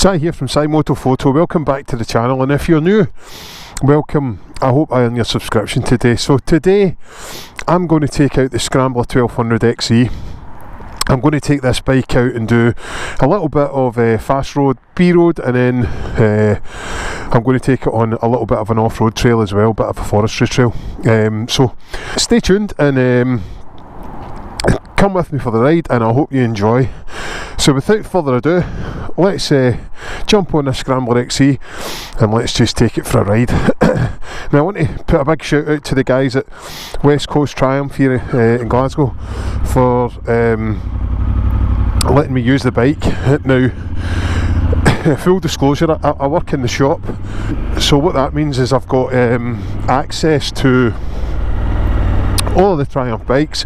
Si here from Si Moto Photo. Welcome back to the channel, and if you're new, welcome. I hope I earn your subscription today. So today I'm going to take out the Scrambler 1200 XE. I'm going to take this bike out and do a little bit of fast road, B-road, and then I'm going to take it on a little bit of an off-road trail as well, bit of a forestry trail. So stay tuned and come with me for the ride, and I hope you enjoy. So without further ado, let's jump on the Scrambler XE and let's just take it for a ride. Now I want to put a big shout out to the guys at West Coast Triumph here in Glasgow for letting me use the bike. Now, full disclosure, I work in the shop, so what that means is I've got access to all of the Triumph bikes,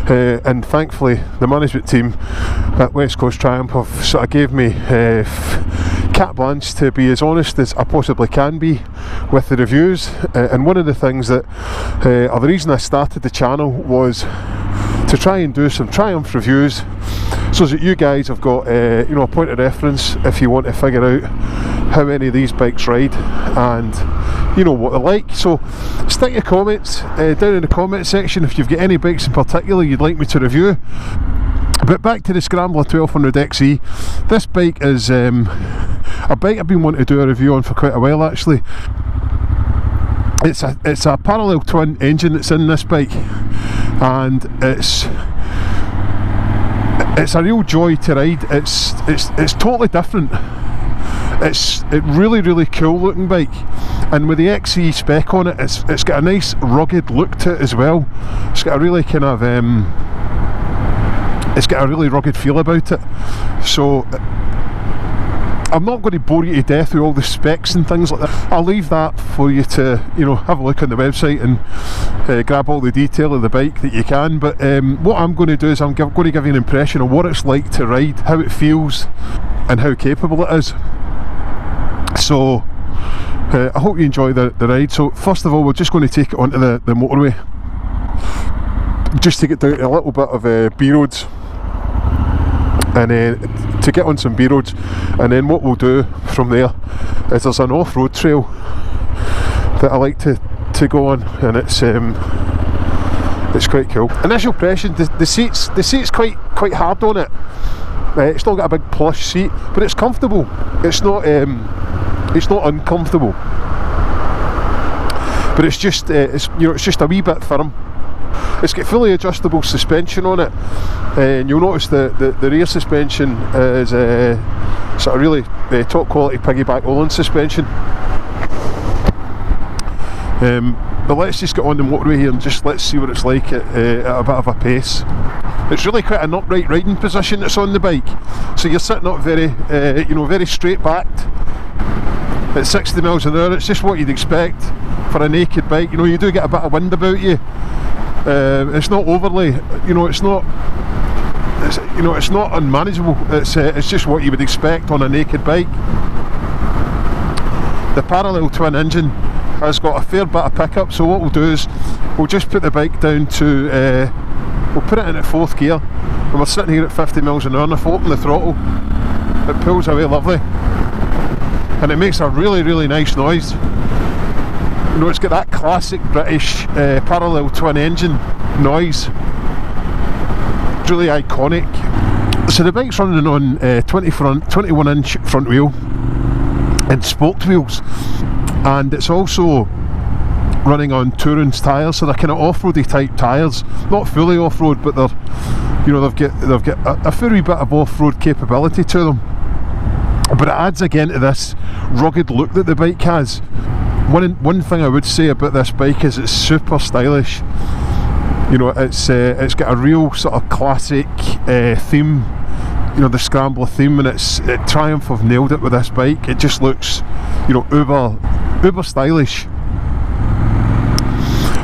and thankfully the management team at West Coast Triumph have sort of gave me carte blanche to be as honest as I possibly can be with the reviews. And one of the things that, or the reason I started the channel was to try and do some Triumph reviews, so that you guys have got you know, a point of reference if you want to figure out how any of these bikes ride and you know what they're like. So stick your comments down in the comment section if you've got any bikes in particular you'd like me to review. But back to the Scrambler 1200 XE. This bike is a bike I've been wanting to do a review on for quite a while actually. It's a parallel twin engine that's in this bike, and it's a real joy to ride. It's totally different. It's a really cool looking bike, and with the XE spec on it, it's got a nice rugged look to it as well. It's got a really kind of it's got a really rugged feel about it. So I'm not going to bore you to death with all the specs and things like that. I'll leave that for you to, you know, have a look on the website and grab all the detail of the bike that you can. But what I'm going to do is I'm going to give you an impression of what it's like to ride, how it feels and how capable it is. So I hope you enjoy the ride. So first of all, we're just going to take it onto the motorway, just to get down to a little bit of B-roads, and to get on some B-roads, and then what we'll do from there is there's an off-road trail that I like to go on, and it's quite cool. Initial impression, the seat's quite hard on it. It's still got a big plush seat, but it's comfortable. It's not uncomfortable, but it's just it's just a wee bit firm. It's got fully adjustable suspension on it, and you'll notice the rear suspension is sort of really top quality piggyback Öhlins suspension. But let's just get on the motorway here and just let's see what it's like at a bit of a pace. It's really quite an upright riding position that's on the bike, so you're sitting up very you know, very straight backed at 60 miles an hour. It's just what you'd expect for a naked bike. You know, you do get a bit of wind about you. It's not overly, you know, it's not unmanageable. It's just what you would expect on a naked bike. The parallel twin engine has got a fair bit of pickup, so what we'll do is we'll just put the bike down to we'll put it in at 4th gear, and we're sitting here at 50 miles an hour, and if I open the throttle it pulls away lovely, and it makes a really nice noise. You know, it's got that classic British parallel twin engine noise. It's really iconic. So the bike's running on 21-inch front wheel and spoked wheels, and it's also running on touring tyres, so they're kind of off-roady type tyres. Not fully off-road, but they're, you know, they've got a fair wee bit of off-road capability to them. But it adds again to this rugged look that the bike has. One thing I would say about this bike is it's super stylish. You know, it's got a real sort of classic theme. You know, the Scrambler theme, and Triumph have nailed it with this bike. It just looks, you know, uber stylish.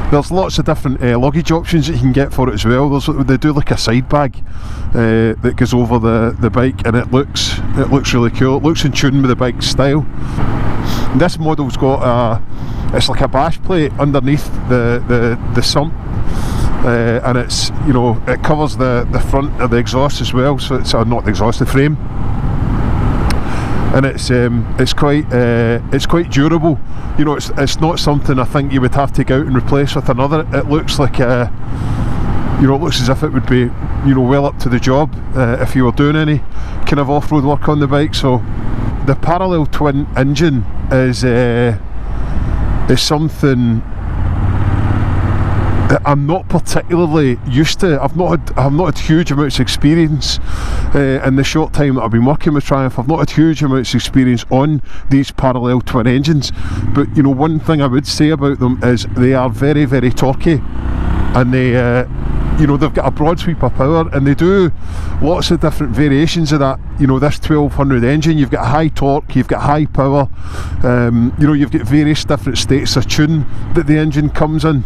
There's lots of different luggage options that you can get for it as well. They do like a side bag that goes over the bike, and it looks really cool. It looks in tune with the bike's style. This model's got it's like a bash plate underneath the sump, and it's, you know, it covers the front of the exhaust as well. So it's not the exhaust, the frame. and it's quite durable. You know, it's not something I think you would have to go out and replace with another. It looks like you know, it looks as if it would be, you know, well up to the job if you were doing any kind of off-road work on the bike. So the parallel twin engine is something that I'm not particularly used to. I've not had huge amounts of experience in the short time that I've been working with Triumph. I've not had huge amounts of experience on these parallel twin engines, but you know, one thing I would say about them is they are very, very torquey, and they you know, they've got a broad sweep of power, and they do lots of different variations of that. You know, this 1200 engine, you've got high torque, you've got high power, you know, you've got various different states of tune that the engine comes in.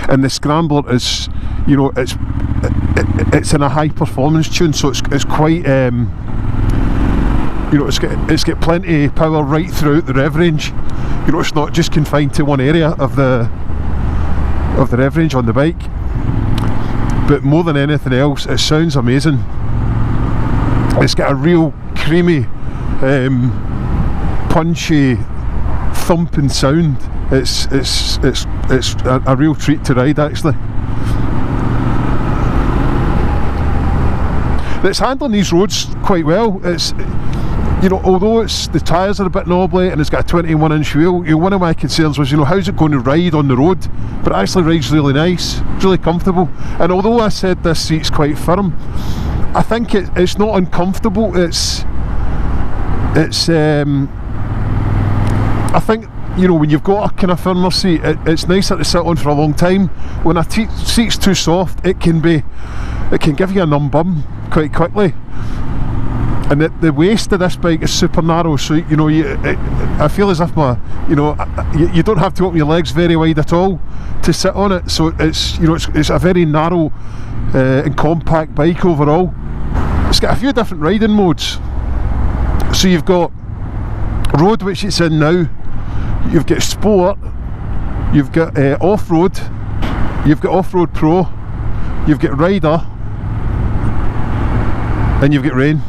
And the Scrambler is, you know, it's in a high performance tune, so it's quite you know, it's got plenty of power right throughout the rev range. You know, it's not just confined to one area of the rev range on the bike. But more than anything else, it sounds amazing. It's got a real creamy, punchy, thumping sound. It's a real treat to ride, actually. It's handling these roads quite well. It's, you know, although the tyres are a bit knobbly and it's got a 21-inch wheel, you know, one of my concerns was, you know, how's it going to ride on the road? But it actually rides really nice, really comfortable. And although I said this seat's quite firm, I think it's not uncomfortable. I think, you know, when you've got a kind of firmer seat, it's nicer to sit on for a long time. When a seat's too soft, it can give you a numb bum quite quickly. And the waist of this bike is super narrow, so you know, I feel as if you don't have to open your legs very wide at all to sit on it. So it's, you know, it's a very narrow and compact bike overall. It's got a few different riding modes. So you've got road, which it's in now. You've got sport. You've got off-road. You've got off-road pro. You've got rider, and you've got rain.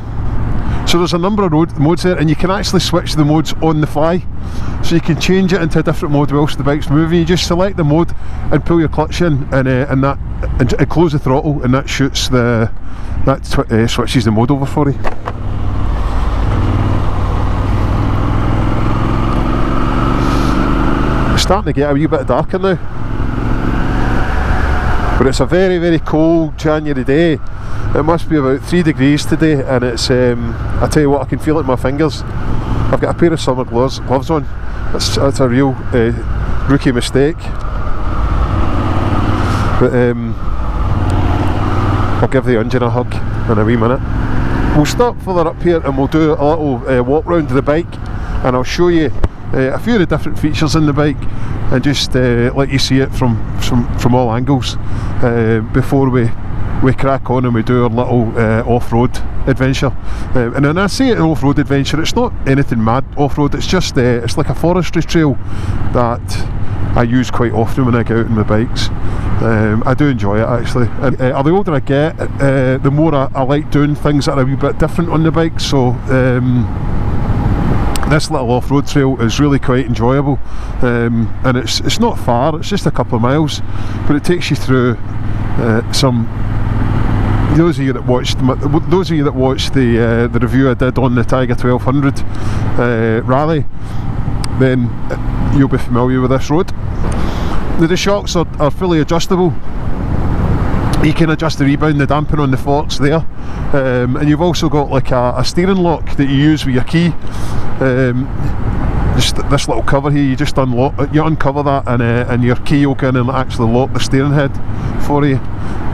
So there's a number of modes there, and you can actually switch the modes on the fly. So you can change it into a different mode whilst the bike's moving. You just select the mode and pull your clutch in, and close the throttle, and that shoots switches the mode over for you. It's starting to get a wee bit darker now, but it's a very, very cold January day. It must be about 3 degrees today, and it's I tell you what, I can feel it in my fingers. I've got a pair of summer gloves on. That's a real rookie mistake, but I'll give the engine a hug in a wee minute. We'll stop further up here and we'll do a little walk round the bike, and I'll show you a few of the different features in the bike, and just let you see it from all angles before we crack on and we do our little off-road adventure. And when I say an off-road adventure, it's not anything mad off-road, it's just it's like a forestry trail that I use quite often when I go out on my bikes. I do enjoy it, actually, and the older I get, the more I like doing things that are a wee bit different on the bike. So this little off-road trail is really quite enjoyable, and it's not far, it's just a couple of miles, but it takes you through those of you that watched the review I did on the Tiger 1200 rally, then you'll be familiar with this road. The shocks are fully adjustable. You can adjust the rebound, the dampen on the forks there, and you've also got like a steering lock that you use with your key. Just this little cover here, you just uncover that, and your key will go in and actually lock the steering head for you.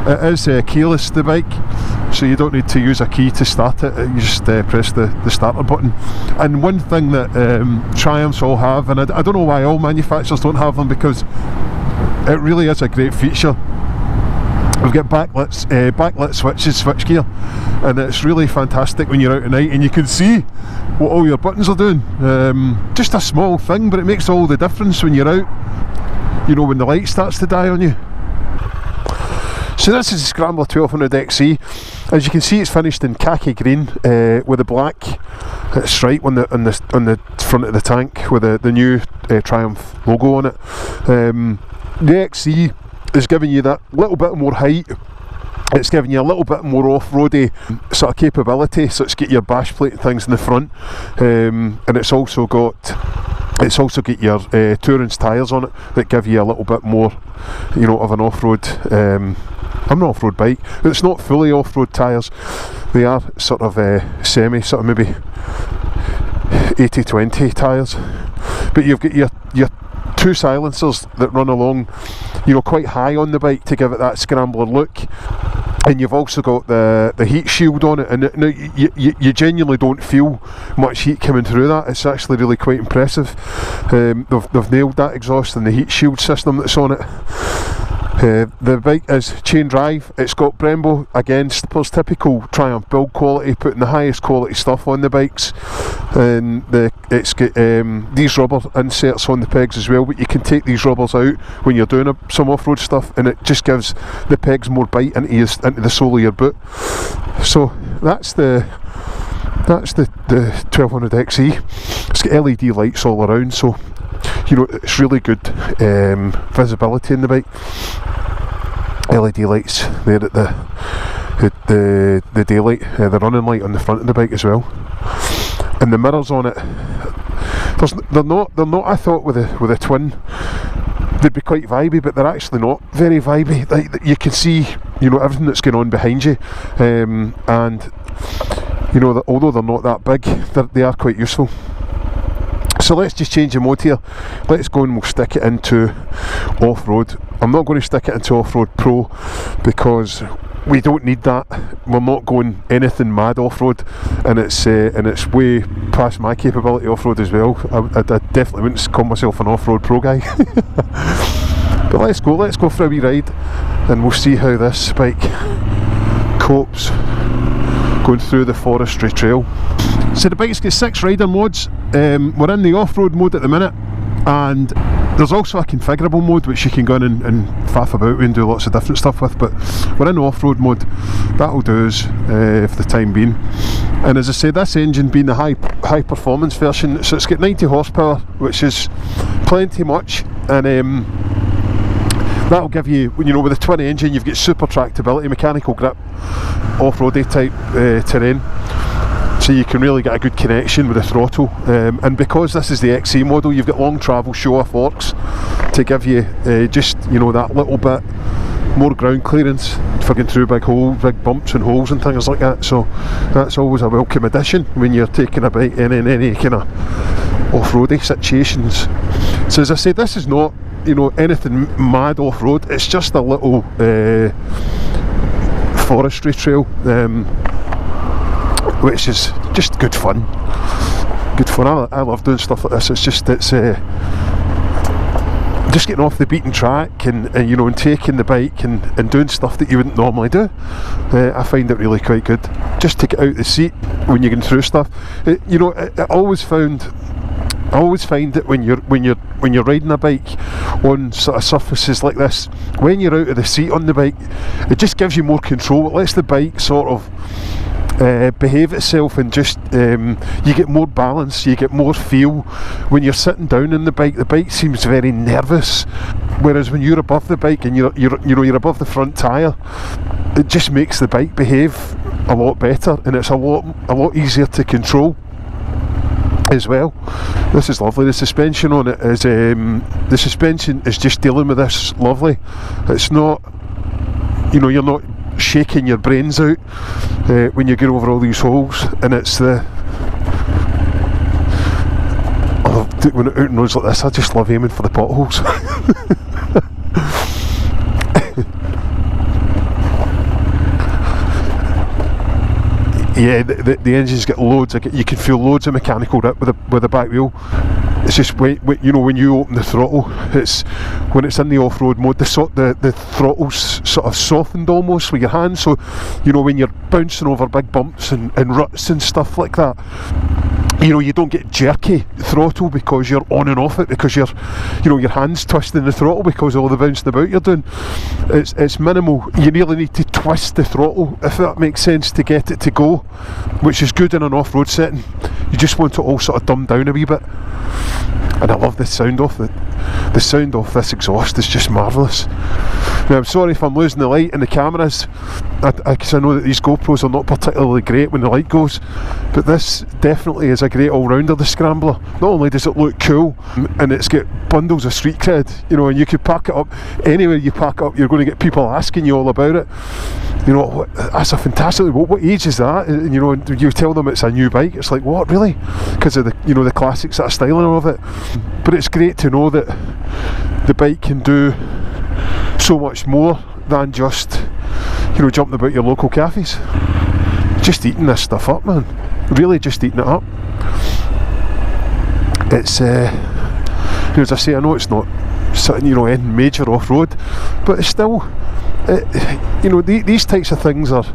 It is keyless, the bike, so you don't need to use a key to start it. You just press the starter button. And one thing that Triumphs all have, and I don't know why all manufacturers don't have them, because it really is a great feature. We've got backlit switches, switchgear, and it's really fantastic when you're out at night and you can see what all your buttons are doing. Just a small thing, but it makes all the difference when you're out, you know, when the light starts to die on you. So this is the Scrambler 1200 XE. As you can see, it's finished in khaki green with a black stripe on the front of the tank with the new Triumph logo on it. The XE is giving you that little bit more height. It's giving you a little bit more off-roady sort of capability, so it's got your bash plate and things in the front, and it's also got your Tourance tyres on it that give you a little bit more, you know, of an off-road. I'm an off-road bike. It's not fully off-road tyres. They are sort of semi, sort of maybe 80-20 tyres. But you've got your two silencers that run along, you know, quite high on the bike to give it that Scrambler look. And you've also got the heat shield on it, and you genuinely don't feel much heat coming through that. It's actually really quite impressive. They've nailed that exhaust and the heat shield system that's on it. The bike is chain drive. It's got Brembo, again, Stippler's typical Triumph build quality, putting the highest quality stuff on the bikes, and it's got these rubber inserts on the pegs as well, but you can take these rubbers out when you're doing some off-road stuff, and it just gives the pegs more bite into the sole of your boot. So that's the 1200 XE. It's got LED lights all around, so you know, it's really good visibility in the bike. LED lights there at the daylight, the running light on the front of the bike as well, and the mirrors on it. They're not. I thought with a twin they'd be quite vibey, but they're actually not very vibey. You can see, you know, everything that's going on behind you, and you know that although they're not that big, they are quite useful. So let's just change the mode here. Let's go and we'll stick it into off-road. I'm not going to stick it into off-road pro because we don't need that. We're not going anything mad off-road, and it's way past my capability off-road as well. I definitely wouldn't call myself an off-road pro guy. But let's go for a wee ride, and we'll see how this bike copes going through the forestry trail. So the bike's got 6 rider modes. We're in the off-road mode at the minute, and there's also a configurable mode which you can go in and faff about with and do lots of different stuff with, but we're in off-road mode. That'll do us for the time being. And as I say, this engine being the high performance version, so it's got 90 horsepower, which is plenty much, and that'll give you, you know, with a twin engine, you've got super tractability, mechanical grip, off-roady type terrain. So you can really get a good connection with the throttle, and because this is the XE model, you've got long travel show-off forks to give you just, you know, that little bit more ground clearance for going through big bumps and holes and things like that. So that's always a welcome addition when you're taking a bike in any kind of off-roady situations. So as I say, this is not, you know, anything mad off-road. It's just a little forestry trail, which is just good fun. I love doing stuff like this. It's just getting off the beaten track and you know, and taking the bike and doing stuff that you wouldn't normally do. I find it really quite good. Just take it out the seat when you're going through stuff. I always find that when you're riding a bike on sort of surfaces like this, when you're out of the seat on the bike, it just gives you more control. It lets the bike sort of behave itself, and just you get more balance, you get more feel. When you're sitting down in the bike seems very nervous, whereas when you're above the bike and you're above the front tyre, it just makes the bike behave a lot better, and it's a lot easier to control as well. This is lovely. The suspension on it is just dealing with this lovely. It's not, you know, you're not shaking your brains out when you get over all these holes, and it's when it out and roads like this, I just love aiming for the potholes. Yeah, the engine's got loads. You can feel loads of mechanical grip with the back wheel. It's just when you open the throttle, when it's in the off-road mode, the throttle's sort of softened almost with your hands. So, you know, when you're bouncing over big bumps and ruts and stuff like that, you know, you don't get jerky throttle because you're on and off it, because you're, you know, your hands twisting the throttle because of all the bouncing about you're doing. It's minimal. You really need to twist the throttle, if that makes sense, to get it to go, which is good in an off-road setting. You just want it all sort of dumbed down a wee bit. And I love the sound of it. The sound of this exhaust is just marvellous. Now, I'm sorry if I'm losing the light in the cameras, because I know that these GoPros are not particularly great when the light goes, but this definitely is a great all-rounder, the Scrambler. Not only does it look cool, and it's got bundles of street cred, you know, and you could park it up anywhere you park up, you're going to get people asking you all about it. You know, that's a fantastic, what age is that? And, you know, you tell them it's a new bike, it's like, what, really? Because of the, you know, the classic sort of styling of it. But it's great to know that the bike can do so much more than just, you know, jumping about your local cafes. Just eating this stuff up, man. Really just eating it up. It's, you know, as I say, I know it's not, you know, any major off-road, but it's still, you know, these types of things are,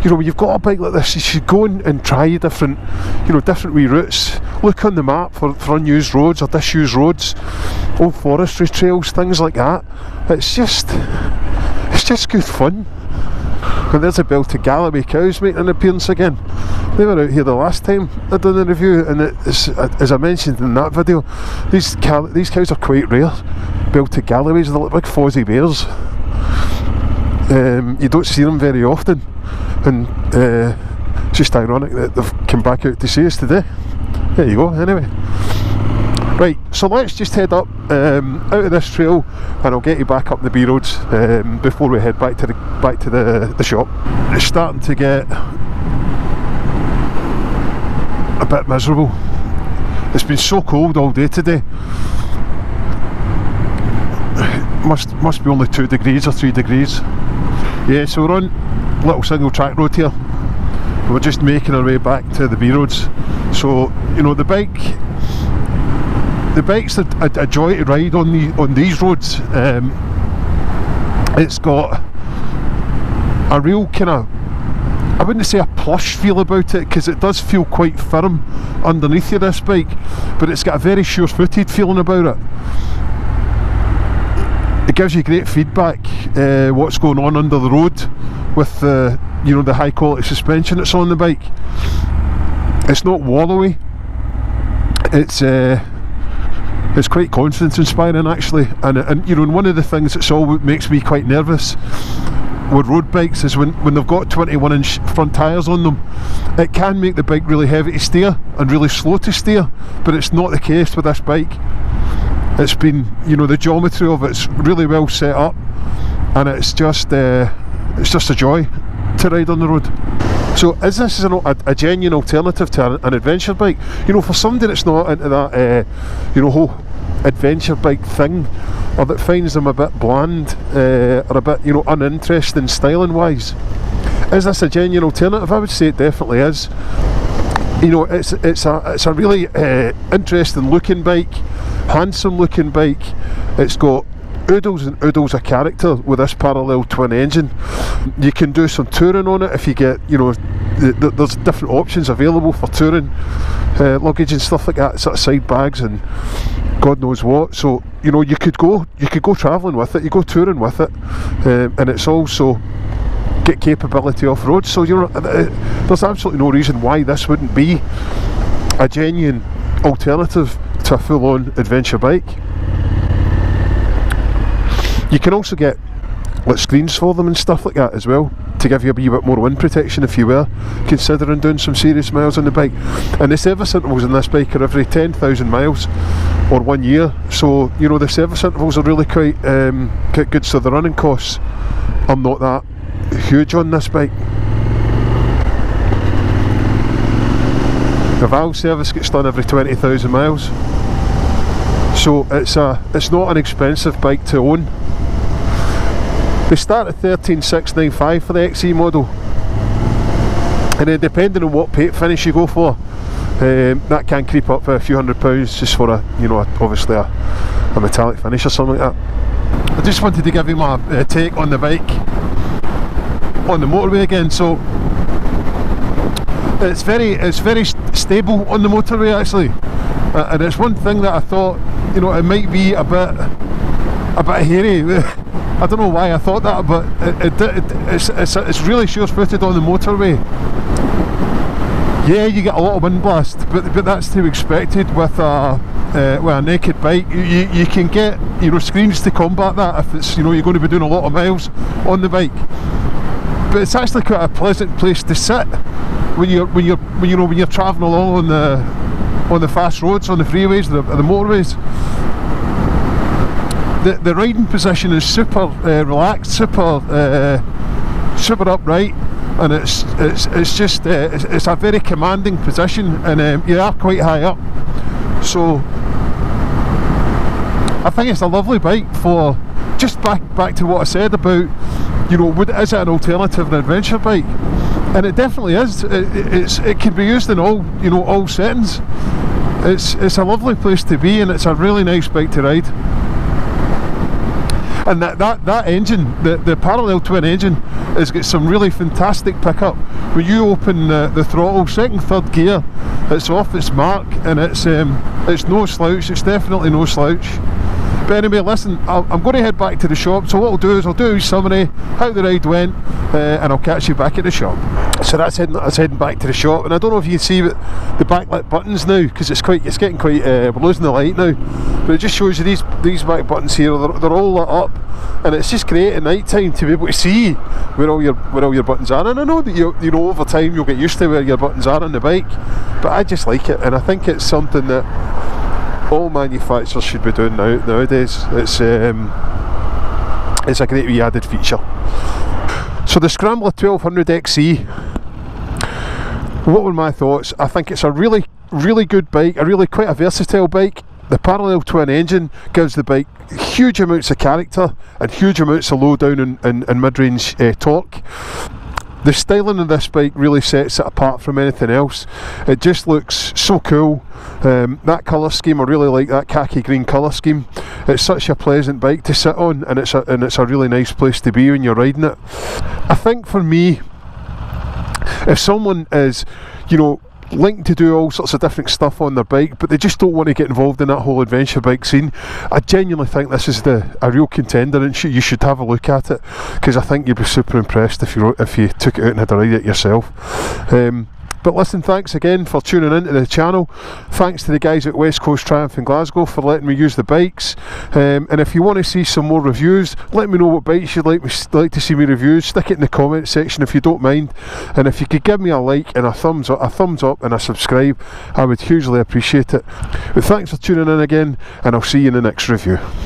you know, when you've got a bike like this, you should go and try different, you know, different wee routes. Look on the map for unused roads or disused roads, old forestry trails, things like that. It's just good fun. And there's a bell to Galloway cows making an appearance again. They were out here the last time I done the review, and it's, as I mentioned in that video, these cows are quite rare. Bell to Galloways, they're like big fuzzy bears. You don't see them very often, and it's just ironic that they've come back out to see us today. There you go, anyway. Right, so let's just head up out of this trail, and I'll get you back up the B roads before we head back to the shop. It's starting to get a bit miserable. It's been so cold all day today. Must be only 2 degrees or 3 degrees. Yeah, so we're on little single track road here. We're just making our way back to the B roads. So, you know, the bike's a joy to ride on these roads. It's got a real kind of, I wouldn't say a plush feel about it, because it does feel quite firm underneath you, this bike, but it's got a very sure-footed feeling about it. It gives you great feedback what's going on under the road with the, you know, the high quality suspension that's on the bike. It's not wallowy. It's quite confidence inspiring, actually, and you know, one of the things that's always makes me quite nervous with road bikes is when they've got 21-inch front tyres on them. It can make the bike really heavy to steer and really slow to steer, but it's not the case with this bike. It's been, you know, the geometry of it's really well set up, and it's just a joy to ride on the road. So is this a genuine alternative to an adventure bike? You know, for somebody that's not into that, you know, whole adventure bike thing, or that finds them a bit bland, or a bit, you know, uninteresting styling wise, is this a genuine alternative? I would say it definitely is. You know, it's a really interesting looking bike, handsome looking bike. It's got oodles and oodles of character with this parallel twin engine. You can do some touring on it if you get, you know, there's different options available for touring, luggage and stuff like that, sort of side bags and God knows what. So, you know, you could go travelling with it, you go touring with it, and it's also get capability off road. So, you know, there's absolutely no reason why this wouldn't be a genuine alternative to a full-on adventure bike. You can also get like screens for them and stuff like that as well, to give you a wee bit more wind protection if you were considering doing some serious miles on the bike. And the service intervals in this bike are every 10,000 miles or 1 year, so, you know, the service intervals are really quite good. So the running costs are not that huge on this bike. The valve service gets done every 20,000 miles, so it's not an expensive bike to own. They start at 13,695 for the XE model, and then depending on what paint finish you go for, that can creep up for a few £100 just for a, you know, obviously a metallic finish or something like that. I just wanted to give you my take on the bike on the motorway again. So it's very stable on the motorway actually, and it's one thing that I thought, you know, it might be a bit hairy. I don't know why I thought that, but it's really sure-footed on the motorway. Yeah, you get a lot of wind blast, but that's to be expected with a naked bike. You can get, you know, screens to combat that if it's, you know, you're going to be doing a lot of miles on the bike. But it's actually quite a pleasant place to sit when you're travelling along on the fast roads, on the freeways, the motorways. The riding position is super relaxed, super upright, and it's just it's a very commanding position, and you are quite high up. So I think it's a lovely bike for, just back to what I said about, you know, is it an alternative, an adventure bike? And it definitely is. It can be used in all settings. It's a lovely place to be, and it's a really nice bike to ride. And that engine, the parallel twin engine, has got some really fantastic pickup. When you open the throttle, second, third gear, it's off its mark, and it's no slouch. It's definitely no slouch. But anyway, listen, I'm going to head back to the shop, so what I'll do is I'll do a summary, how the ride went, and I'll catch you back at the shop. So that's heading back to the shop, and I don't know if you can see the backlit buttons now, because it's getting quite, we're losing the light now, but it just shows you these back buttons here, they're all lit up, and it's just great at night time to be able to see where all your buttons are. And I know that you know over time you'll get used to where your buttons are on the bike, but I just like it, and I think it's something that all manufacturers should be doing nowadays. It's a great wee added feature. So the Scrambler 1200 XE, what were my thoughts? I think it's a really good bike, quite a versatile bike. The parallel twin engine gives the bike huge amounts of character and huge amounts of low down and mid-range torque. The styling of this bike really sets it apart from anything else. It just looks so cool. That colour scheme, I really like that khaki green colour scheme. It's such a pleasant bike to sit on, and it's a really nice place to be when you're riding it. I think for me, if someone is, you know, liking to do all sorts of different stuff on their bike, but they just don't want to get involved in that whole adventure bike scene, I genuinely think this is a real contender, and you should have a look at it, because I think you'd be super impressed if you took it out and had a ride it yourself. But listen, thanks again for tuning into the channel. Thanks to the guys at West Coast Triumph in Glasgow for letting me use the bikes. And if you want to see some more reviews, let me know what bikes you'd like to see me review. Stick it in the comment section if you don't mind. And if you could give me a like and a thumbs up and a subscribe, I would hugely appreciate it. But thanks for tuning in again, and I'll see you in the next review.